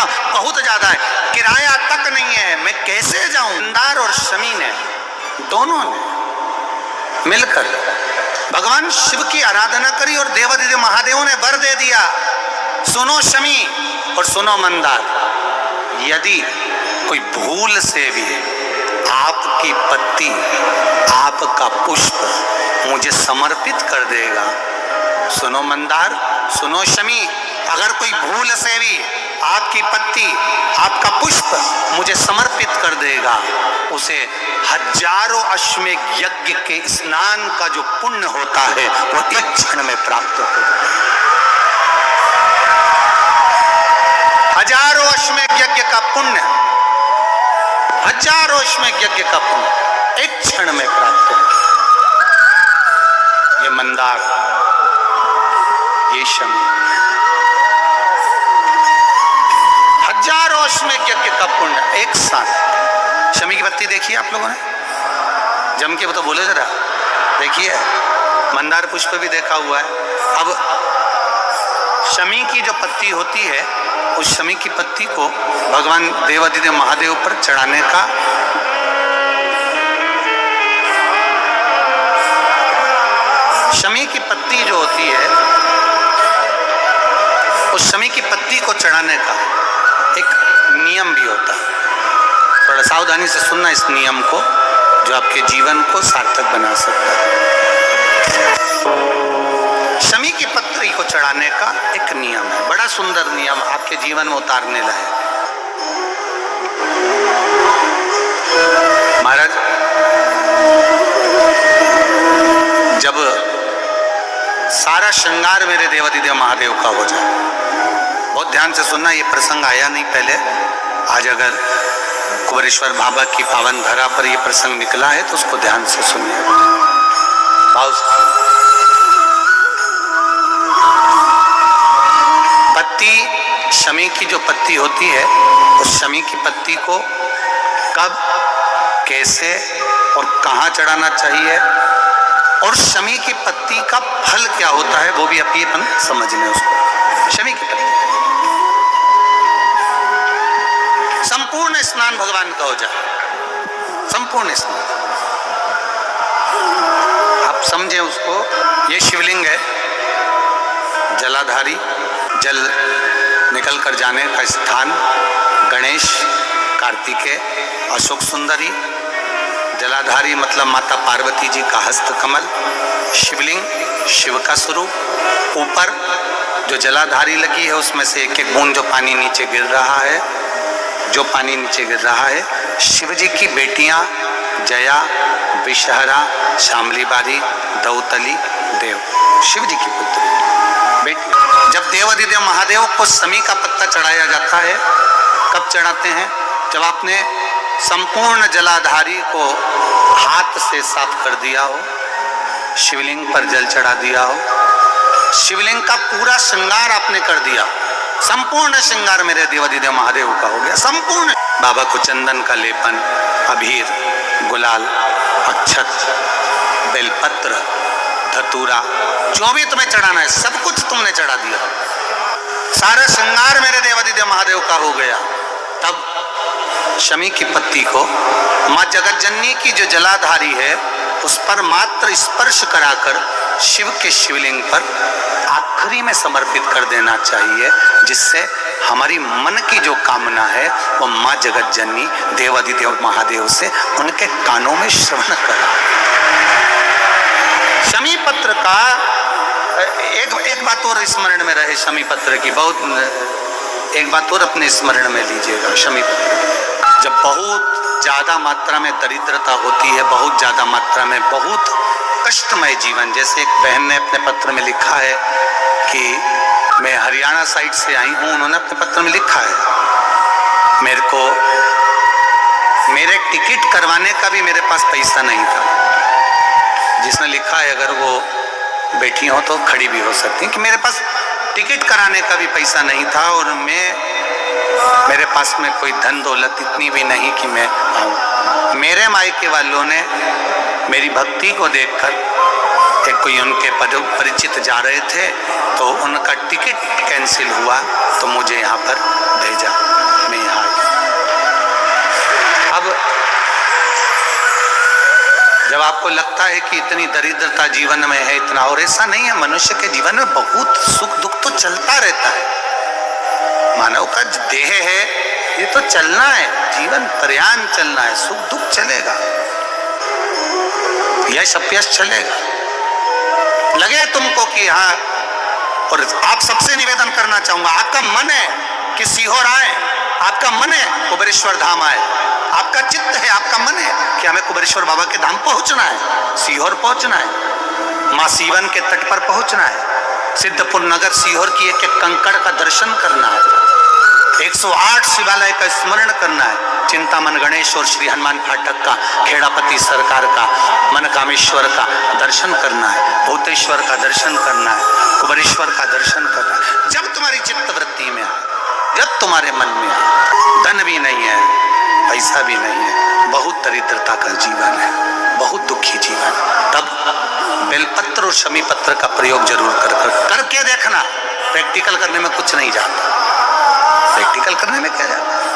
का बहुत ज्यादा है, किराया तक नहीं है, मैं कैसे जाऊं। मंदार और शमी ने दोनों ने मिलकर भगवान शिव की आराधना करी और देवादिदेव महादेव ने वर दे दिया, सुनो शमी और सुनो मंदार, यदि कोई भूल से भी आपकी पत्ती, आपका पुष्प मुझे समर्पित कर देगा, सुनो मंदार, सुनो शमी, अगर कोई भूल से भी आपकी पत्ती, आपका पुष्प मुझे समर्पित कर देगा, उसे हजारों अश्वमेध यज्ञ के स्नान का जो पुण्य होता है वो एक क्षण में प्राप्त होगा। हजारों अश्वमेध यज्ञ का पुण्य, हजारों अश्वमेध यज्ञ का पुण्य एक क्षण में प्राप्त होगा। ये मंदार, ये शमी, हजारों अश्वमेध यज्ञ का पुण्य एक साथ। शमी की पत्ती देखिए आप लोगों ने, जम के वो तो बोले जरा, देखिए मंदार पुष्प भी देखा हुआ है। अब शमी की जो पत्ती होती है, उस शमी की पत्ती को भगवान देवादिदेव महादेव पर चढ़ाने का शमी की पत्ती जो होती है, उस शमी की पत्ती को चढ़ाने का एक नियम भी होता है। थोड़ा सावधानी से सुनना इस नियम को, जो आपके जीवन को सार्थक बना सकता है। शमी की पत्ती को चढ़ाने का एक नियम है, बड़ा सुंदर नियम, आपके जीवन में उतारने लायक। महाराज, जब सारा श्रृंगार मेरे देवादिदेव महादेव का हो जाए, बहुत ध्यान से सुनना, ये प्रसंग आया नहीं पहले, आज अगर कुबेरेश्वर बाबा की पावन धरा पर ये प्रसंग निकला है तो उसको ध्यान से सुनिए। पत्ती, शमी की जो पत्ती होती है, उस शमी की पत्ती को कब, कैसे और कहाँ चढ़ाना चाहिए, और शमी की पत्ती का फल क्या होता है, वो भी अपन समझने उसको। शमी की पत्ती, संपूर्ण स्नान भगवान का हो जाए, संपूर्ण स्नान, आप समझे उसको। ये शिवलिंग है, जलाधारी, जल निकल कर जाने का स्थान, गणेश, कार्तिकेय, अशोक सुंदरी, जलाधारी मतलब माता पार्वती जी का हस्त कमल, शिवलिंग, शिव का स्वरूप, ऊपर जो जलाधारी लगी है उसमें से एक एक बूंद जो पानी नीचे गिर रहा है, जो पानी नीचे गिर रहा है, शिव जी की बेटियां जया, विषहरा, शामली बारी, दौतली, देव, शिव जी की पुत्री बेटी। जब देवादिदेव महादेव को शमी का पत्ता चढ़ाया जाता है, कब चढ़ाते हैं, जब आपने संपूर्ण जलाधारी को हाथ से साफ कर दिया हो, शिवलिंग पर जल चढ़ा दिया हो, शिवलिंग का पूरा श्रृंगार आपने कर दिया, संपूर्ण श्रृंगार मेरे देवादिदेव महादेव का हो गया संपूर्ण। बाबा को चंदन का लेपन, अबीर, गुलाल, अक्षत, बेलपत्र, धतूरा, जो भी तुम्हें चढ़ाना है सब कुछ तुमने चढ़ा दिया, सारा श्रृंगार मेरे देवादिदेव महादेव का हो गया। तब शमी की पत्ती को माँ जगतजननी की जो जलाधारी है उस पर मात्र स्पर्श कराकर शिव के शिवलिंग पर आखिरी में समर्पित कर देना चाहिए, जिससे हमारी मन की जो कामना है वो माँ जगतजननी देवादिदेव महादेव से उनके कानों में श्रवण करे। शमी पत्र का एक बात और स्मरण में रहे, शमी पत्र की बहुत एक बात और अपने स्मरण में लीजिएगा। शमी पत्र, जब बहुत ज्यादा मात्रा में दरिद्रता होती है, बहुत ज्यादा मात्रा में बहुत कष्टमय जीवन, जैसे एक बहन ने अपने पत्र में लिखा है कि मैं हरियाणा साइड से आई हूँ, उन्होंने अपने पत्र में लिखा है मेरे को मेरे टिकट करवाने का भी मेरे पास पैसा नहीं था। जिसने लिखा है, अगर वो बैठी हो तो खड़ी भी हो सकती है, कि मेरे पास टिकट कराने का भी पैसा नहीं था और मेरे पास में कोई धन दौलत इतनी भी नहीं कि मैं आऊँ। मेरे मायके वालों ने मेरी भक्ति को देखकर, एक कोई उनके परिचित जा रहे थे तो उनका टिकट कैंसिल हुआ तो मुझे यहाँ पर भेजा। जब आपको लगता है कि इतनी दरिद्रता जीवन में है इतना, और ऐसा नहीं है, मनुष्य के जीवन में बहुत सुख दुख तो चलता रहता है। मानव का देह है, ये तो चलना है, जीवन पर्यान चलना है, सुख दुख चलेगा, यश अपयश चलेगा। लगे तुमको कि हाँ, और आप सबसे निवेदन करना चाहूंगा, आपका मन है कि सीहोर आए, आपका मन है कुबेरेश्वर धाम आए, आपका चित्त है, आपका मन है कि हमें कुबेरेश्वर बाबा के धाम पहुंचना है, सीहोर पहुंचना है, मां सीवन के तट पर पहुंचना है, सिद्धपुर नगर सीहोर की एक एक कंकड़ का दर्शन करना है, 108 शिवालय का स्मरण करना है, चिंतामन गणेश और श्री हनुमान फाटक का, खेड़ापति सरकार का, मनकामेश्वर का दर्शन करना है, भूतेश्वर का दर्शन करना है, कुबेरेश्वर का दर्शन करना है। जब तुम्हारी चित्त वृत्ति में आए, जब तुम्हारे मन में आए, धन भी नहीं है, पैसा भी नहीं है, बहुत दरिद्रता का जीवन है, बहुत दुखी जीवन, तब बेलपत्र और शमी पत्र का प्रयोग जरूर करके देखना। प्रैक्टिकल करने में कुछ नहीं जाता, प्रैक्टिकल करने में क्या जाता।